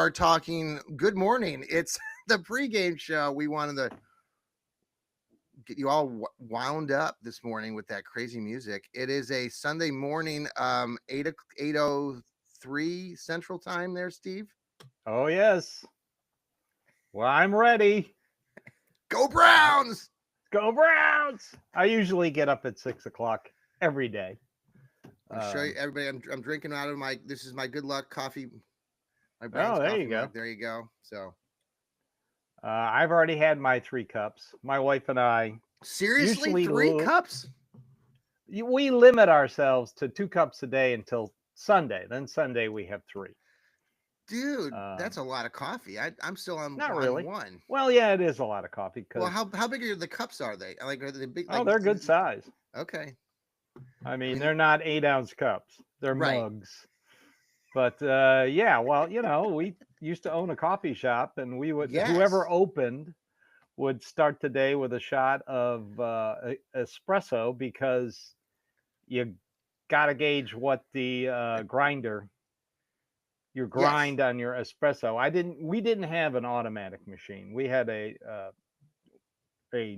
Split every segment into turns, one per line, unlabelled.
are talking good morning. It's the pregame show. We wanted to get you all wound up this morning with that crazy music. It is a Sunday morning, 8:03 Central Time there, Steve.
Oh, yes. Well, I'm ready.
Go Browns!
Go Browns! I usually get up at 6 o'clock every day.
I'll show you everybody. I'm drinking out of this is my good luck coffee. My
Oh,
Browns
there
coffee
you go.
mug. There you go. So
I've already had my 3 cups. My wife and I
seriously,
usually
3 cups?
We limit ourselves to 2 cups a day until Sunday. Then Sunday we have 3.
Dude, that's a lot of coffee. I'm still on
Not really.
one.
Well, yeah, it is a lot of coffee.
Well, how big are the cups? Are they like? Are they big?
Oh,
Like,
they're good size.
Okay.
I mean, they're not 8-ounce cups. They're
right.
mugs. But yeah, well, we used to own a coffee shop, and we would whoever opened would start the day with a shot of espresso, because you got to gauge what the your grind on your espresso. We didn't have an automatic machine. We had a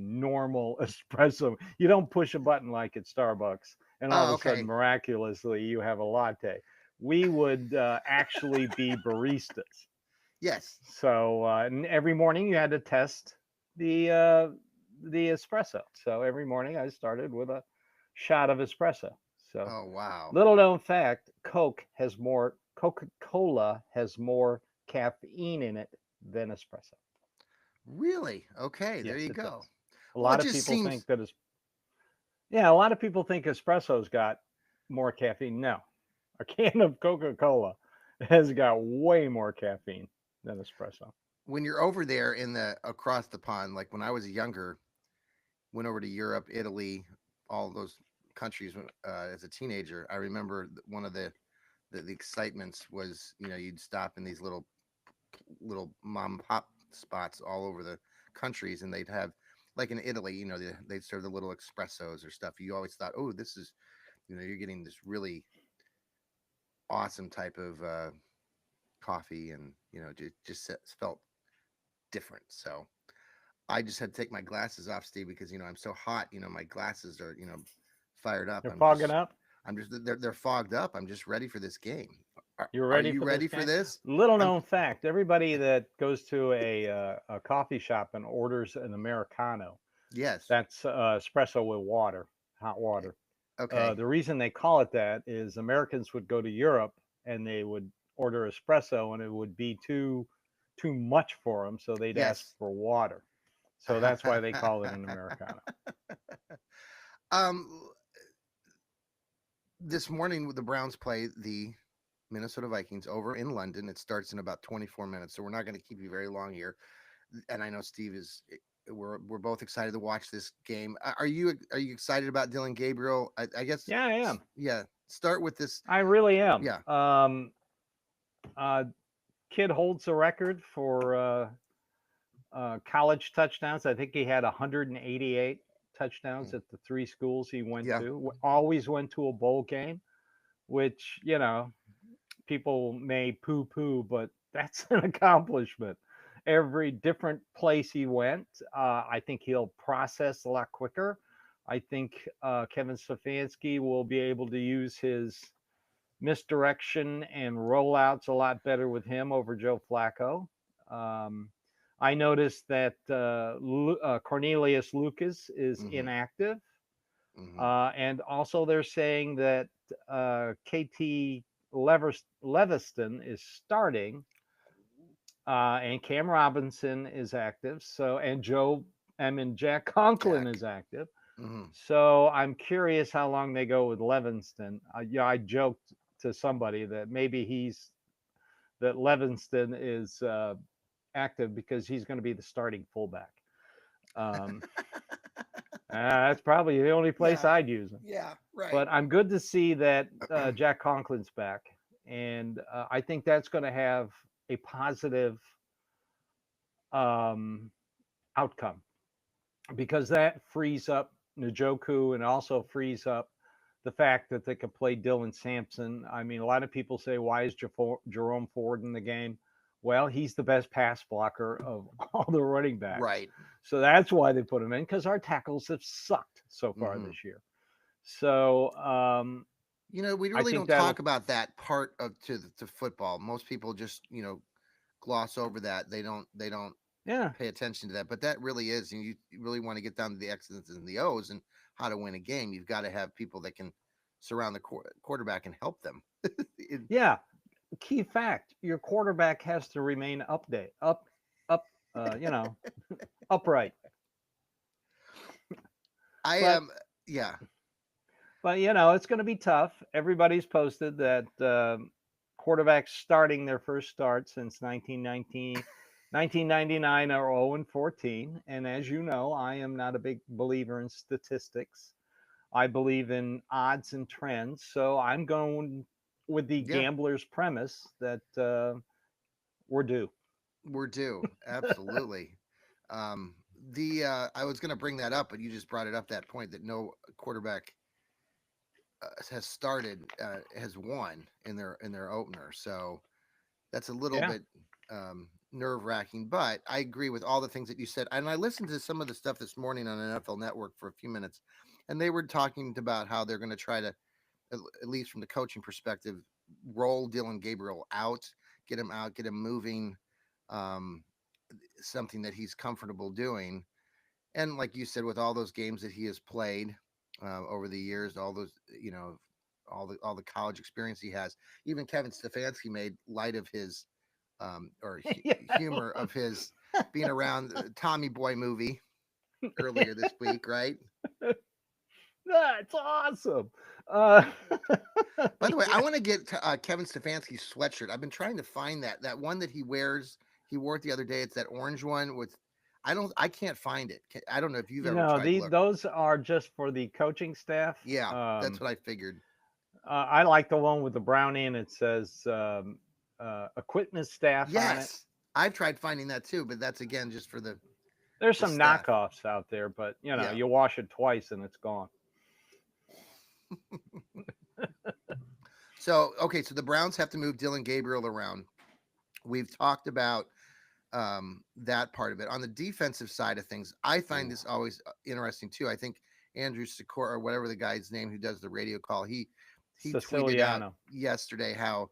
normal espresso. You don't push a button like at Starbucks and all of a sudden miraculously you have a latte. We would actually be baristas.
Yes.
So and every morning you had to test the espresso. So every morning I started with a shot of espresso. So
oh wow.
Little known fact, Coca-Cola has more caffeine in it than espresso.
Really? Okay, there
Yes,
you
it
go.
does. A lot of people think that a lot of people think espresso's got more caffeine. No. A can of Coca-Cola has got way more caffeine than espresso.
When you're over there across the pond, like when I was younger, went over to Europe, Italy, all those countries as a teenager, I remember one of the excitements was, you'd stop in these little mom and pop spots all over the countries, and they'd have, like in Italy, they'd serve the little espressos or stuff. You always thought, oh, this is, you're getting this really awesome type of coffee, and just felt different. So I just had to take my glasses off, Steve, because I'm so hot. My glasses are fired up.
They're fogging up.
They're fogged up. I'm just ready for this game.
You're ready.
Are you ready for this?
Little known fact: everybody that goes to a coffee shop and orders an Americano,
yes,
that's espresso with water, hot water.
Okay.
The reason they call it that is Americans would go to Europe and they would order espresso, and it would be too much for them, so they'd ask for water. So that's why they call it an Americano.
This morning, the Browns play the Minnesota Vikings over in London. It starts in about 24 minutes, so we're not going to keep you very long here. And I know Steve is. We're both excited to watch this game. Are you excited about Dillon Gabriel? I guess.
Yeah, I am.
Yeah. Start with this.
I really am.
Yeah.
Kid holds the record for college touchdowns. I think he had 188 touchdowns at the 3 schools he went to. Always went to a bowl game, which, people may poo-poo, but that's an accomplishment. Every different place he went, I think he'll process a lot quicker. I think Kevin Stefanski will be able to use his misdirection and rollouts a lot better with him over Joe Flacco. I noticed that Cornelius Lucas is inactive. And also they're saying that KT Leviston is starting, and Cam Robinson is active. And Jack Conklin is active. So I'm curious how long they go with Levinston. I joked to somebody that maybe that Levinston is active because he's going to be the starting fullback. That's probably the only place I'd use him.
Yeah, right.
But I'm good to see that Jack Conklin's back, and I think that's going to have a positive outcome, because that frees up Njoku and also frees up the fact that they could play Dylan Sampson. I mean, a lot of people say, why is Jerome Ford in the game? Well, he's the best pass blocker of all the running backs.
Right.
So that's why they put him in, because our tackles have sucked so far
Mm-hmm.
this year. So
We
I
really
think
don't
that'll,
talk about that part of to football. Most people just, gloss over that. They don't
yeah,
pay attention to that. But that really is, and you really want to get down to the X's and the O's and how to win a game. You've got to have people that can surround the quarterback and help them.
yeah. Key fact: your quarterback has to remain up, upright.
I
But
am, yeah,
it's going to be tough. Everybody's posted that quarterbacks starting their first start since 1999 are 0-14. And as you know, I am not a big believer in statistics. I believe in odds and trends. So I'm going with the
yeah,
gambler's premise that we're due.
we're due. Absolutely. Um, the I was going to bring that up, but you just brought it up. That point that no quarterback has won in their opener. So that's a little
Yeah.
bit nerve wracking. But I agree with all the things that you said, and I listened to some of the stuff this morning on NFL Network for a few minutes, and they were talking about how they're going to try to, at least from the coaching perspective, roll Dylan Gabriel out, get him moving, um, something that he's comfortable doing. And like you said, with all those games that he has played over the years, all those, all the college experience he has, even Kevin Stefanski made light of his or
Yeah.
humor of his being around the Tommy Boy movie earlier this week, right?
That's awesome. Uh,
By the way, I
yeah.
want to get Kevin Stefanski's sweatshirt. I've been trying to find that one that he wears. He wore it the other day. It's that orange one with. I can't find it. I don't know if you've ever tried to look.
Those are just for the coaching staff.
Yeah, that's what I figured.
I like the one with the brownie and it says equipment staff on it.
Yes, I've tried finding that too, but that's again just for
There's
the
some
staff.
knockoffs out there, but
Yeah.
you wash it twice and it's gone.
So okay, so the Browns have to move Dylan Gabriel around. We've talked about that part of it. On the defensive side of things, I find
Ooh.
this always interesting too. I think Andrew Sikora or whatever the guy's name who does the radio call, he tweeted out
Siciliano.
yesterday how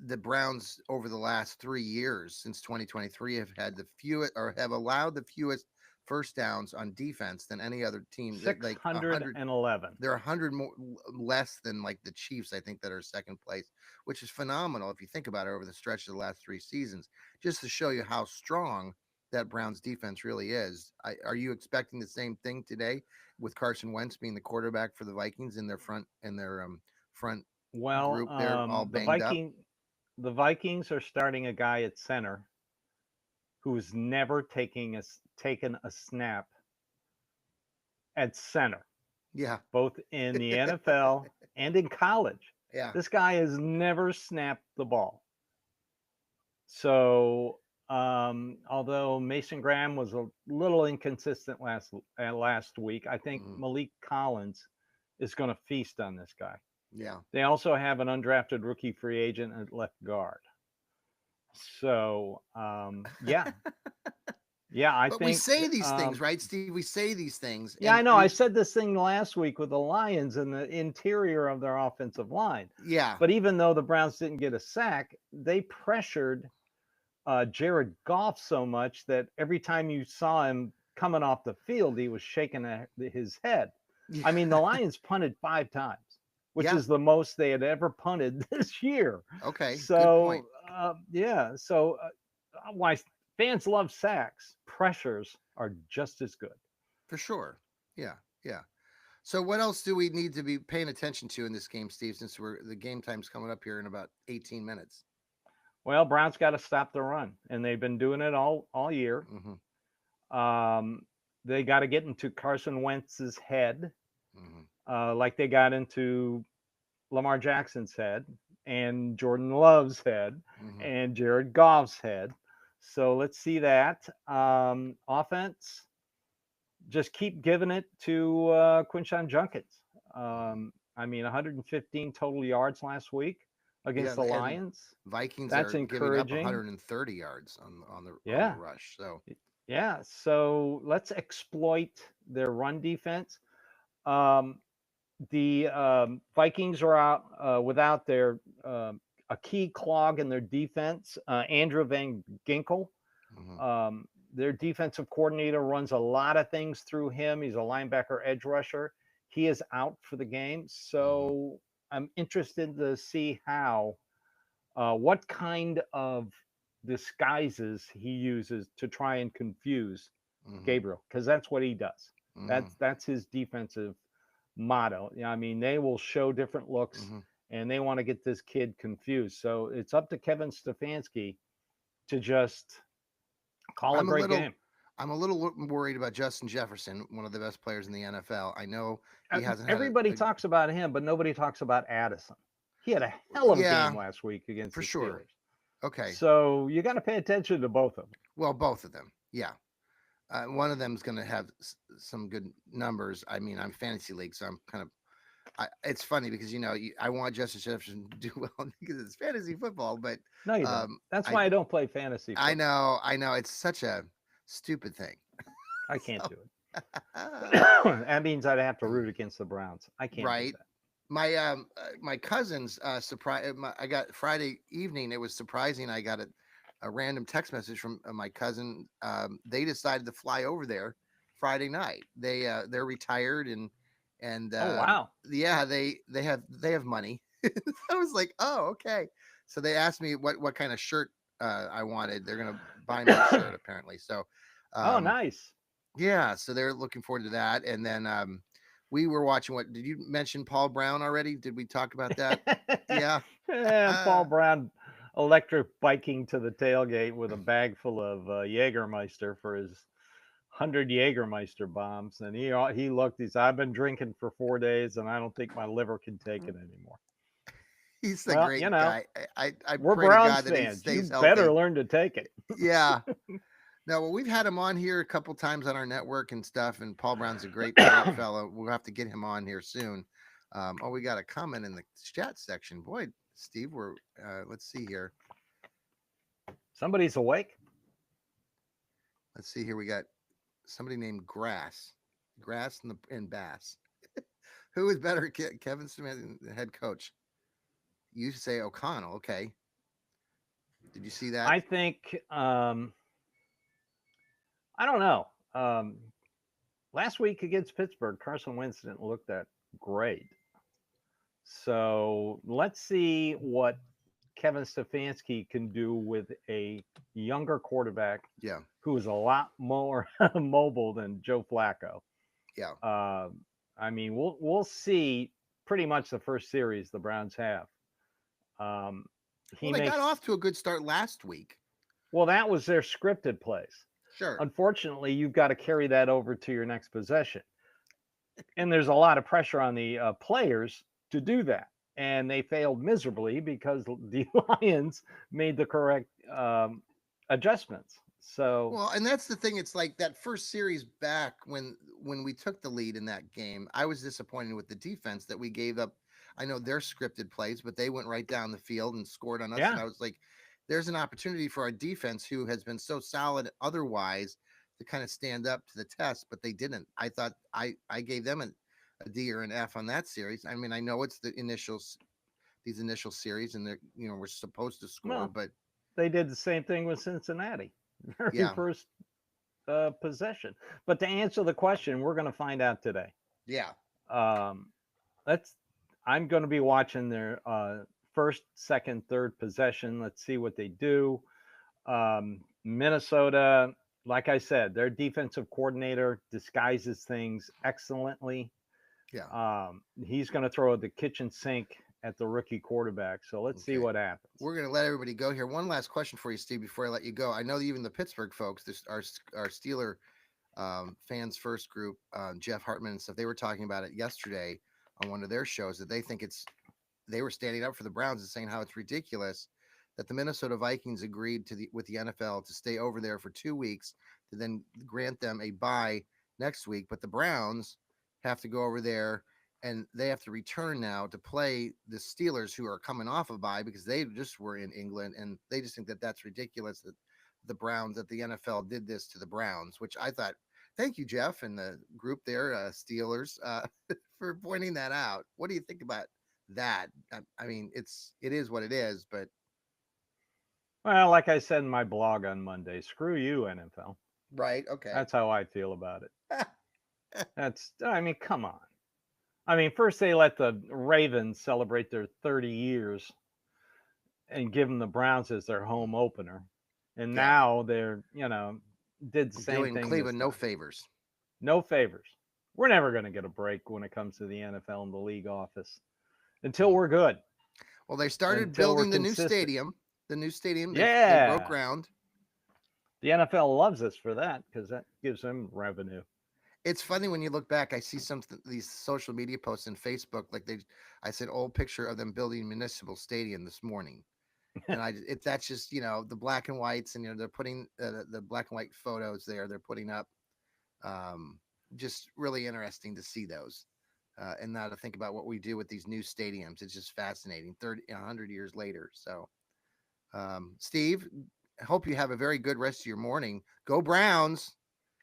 the Browns over the last 3 years since 2023 have had the fewest or have allowed the fewest first downs on defense than any other team. Like 100,
611.
they're 100 more less than like the Chiefs, I think, that are second place, which is phenomenal if you think about it over the stretch of the last 3 seasons. Just to show you how strong that Browns defense really is. Are you expecting the same thing today with Carson Wentz being the quarterback for the Vikings in their front
Well,
group? They're all banged up.
the Vikings are starting a guy at center who's never taken a snap at center,
Yeah,
both in the NFL and in college.
yeah,
This guy has never snapped the ball. So, although Mason Graham was a little inconsistent last week, I think
mhm,
Malik Collins is going to feast on this guy.
yeah.
They also have an undrafted rookie free agent at left guard. So, yeah, I
But we
think.
say these things, right, Steve? We say these things,
Yeah, I
and
know. I said this thing last week with the Lions and the interior of their offensive line.
yeah,
But even though the Browns didn't get a sack, they pressured Jared Goff so much that every time you saw him coming off the field, he was shaking his head. I mean, the Lions punted 5 times, which
yeah.
is the most they had ever punted this year.
Okay, good point.
So, yeah. So, why fans love sacks, pressures are just as good.
For sure. Yeah, yeah. So what else do we need to be paying attention to in this game, Steve, since the game time's coming up here in about 18 minutes?
Well, Browns got to stop the run, and they've been doing it all year.
Mm-hmm.
Um, they got to get into Carson Wentz's head,
Mm-hmm.
like they got into Lamar Jackson's head, and Jordan Love's head,
Mm-hmm.
and Jared Goff's head. So let's see that. Offense, just keep giving it to Quinshawn Junkins. I mean, 115 total yards last week, against
Yeah,
the
and
Lions.
Vikings
That's
are giving up
encouraging.
130 yards on the
Yeah.
rush. So
Yeah. So let's exploit their run defense. Um, the Vikings are out without their a key clog in their defense, Andrew Van Ginkel.
mhm,
Their defensive coordinator runs a lot of things through him. He's a linebacker edge rusher. He is out for the game.
mhm,
So I'm interested to see what kind of disguises he uses to try and confuse
mhm,
Gabriel, because that's what he does.
mhm,
That's his defensive motto. I mean, they will show different looks
mhm.
and they want to get this kid confused. So it's up to Kevin Stefanski to just call a
I'm a
great
little
game.
I'm a little worried about Justin Jefferson, one of the best players in the NFL. I know he hasn't had
Everybody
a
talks about him, but nobody talks about Addison. He had a hell of a game
yeah,
last week against
for
the
sure.
Steelers.
Okay.
So you got to pay attention to both of them.
Well, both of them. Yeah. One of them is going to have some good numbers. I mean, I'm fantasy league, so I'm kind of. It's funny because I want Justin Jefferson to do well because it's fantasy football, but
No, you don't.
um,
That's
I
why I don't play fantasy football.
I know it's such a stupid thing.
I can't
So,
do it. That means I'd have to root against the Browns. I can't do
right.
that.
My cousins surprise. I got Friday evening. It was surprising. I got a random text message from my cousin. They decided to fly over there Friday night. They're retired and
Oh wow.
yeah, they have money. I was like, oh, okay. So they asked me what kind of shirt I wanted. They're gonna buy me a shirt apparently. So
Oh
um,
nice.
yeah, so they're looking forward to that. And then we were watching. What did you mention? Paul Brown already? Did we talk about that? Yeah.
Paul Brown electric biking to the tailgate with a bag full of Jägermeister for his 100 Jägermeister bombs, and he looked. He said, "I've been drinking for 4 days, and I don't think my liver can take it anymore."
He's a
Well,
great guy. I
we're
pray to
Browns
God that he
fans. You
stays
better
healthy.
learn to take it.
Yeah. No, well, we've had him on here a couple times on our network and stuff, and Paul Brown's a great fellow. We'll have to get him on here soon. We got a comment in the chat section. Boy, Steve, we're let's see here.
Somebody's awake.
Let's see here. We got somebody named Grass and Bass. Who is better, Kevin Smith, the head coach? You say O'Connell. Okay. Did you see that?
I think I don't know. Last week against Pittsburgh, Carson Wentz didn't look that great. So let's see what Kevin Stefanski can do with a younger quarterback
Yeah.
who is a lot more mobile than Joe Flacco.
Yeah.
I mean, we'll see pretty much the first series the Browns have.
Well, they got off to a good start last week.
Well, that was their scripted plays.
Sure.
Unfortunately, you've got to carry that over to your next possession. And there's a lot of pressure on the players to do that. And they failed miserably because the Lions made the correct adjustments. So,
well, and that's the thing. It's like that first series back when we took the lead in that game. I was disappointed with the defense that we gave up. I know they're scripted plays, but they went right down the field and scored on us.
yeah.
And I was like, there's an opportunity for our defense, who has been so solid otherwise, to kind of stand up to the test, but they didn't. I thought I gave them a D or an F on that series. I mean, I know it's these initial series, and they're we're supposed to score,
Well,
but
they did the same thing with Cincinnati, very
yeah,
first possession. But to answer the question, we're going to find out today.
yeah.
Um, I'm going to be watching their first, second, third possession. Let's see what they do. Minnesota, like I said, their defensive coordinator disguises things excellently.
Yeah.
He's going to throw the kitchen sink at the rookie quarterback. So let's see what happens.
We're going to let everybody go here. One last question for you, Steve, before I let you go. I know that even the Pittsburgh folks, our Steeler fans first group, Jeff Hartman and stuff, they were talking about it yesterday on one of their shows, that they think they were standing up for the Browns and saying how it's ridiculous that the Minnesota Vikings agreed with the NFL to stay over there for 2 weeks to then grant them a bye next week, but the Browns have to go over there and they have to return now to play the Steelers, who are coming off a bye because they just were in England, and they just think that that's ridiculous that the Browns, that the NFL did this to the Browns, which I thought, thank you, Jeff, and the group there, Steelers, for pointing that out. What do you think about that? I mean, it is what it is, but
Well, like I said in my blog on Monday, screw you, NFL.
right, okay,
That's how I feel about it. I mean, come on. I mean, first they let the Ravens celebrate their 30 years and give them the Browns as their home opener. And
Yeah.
now they're, did the same
doing
thing.
Cleveland no favors.
No favors. We're never going to get a break when it comes to the NFL and the league office until we're good.
Well, they started building the new stadium. The new stadium, they broke ground.
The NFL loves us for that because that gives them revenue.
It's funny when you look back. I see some these social media posts on Facebook, like I said, old picture of them building municipal stadium this morning, and that's just the black and whites, and they're putting the black and white photos there. They're putting up, just really interesting to see those, and now to think about what we do with these new stadiums. It's just fascinating. 100 years later. So, Steve, I hope you have a very good rest of your morning. Go Browns!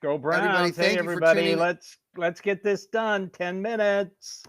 Go Browns! Hey everybody, let's get this done. 10 minutes.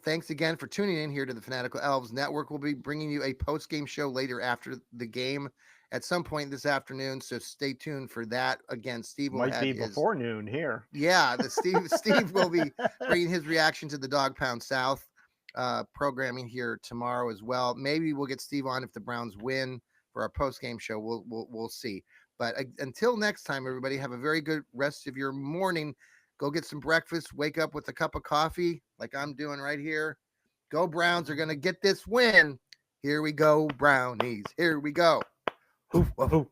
Thanks again for tuning in here to the Fanatical Elves Network. We'll be bringing you a post-game show later after the game at some point this afternoon. So stay tuned for that. Again, Steve will
might be before noon here.
Yeah, Steve will be bringing his reaction to the Dog Pound South programming here tomorrow as well. Maybe we'll get Steve on if the Browns win for our post-game show. We'll see. But until next time, everybody, have a very good rest of your morning. Go get some breakfast. Wake up with a cup of coffee like I'm doing right here. Go Browns are going to get this win. Here we go, Brownies. Here we go. Hoof, hoof.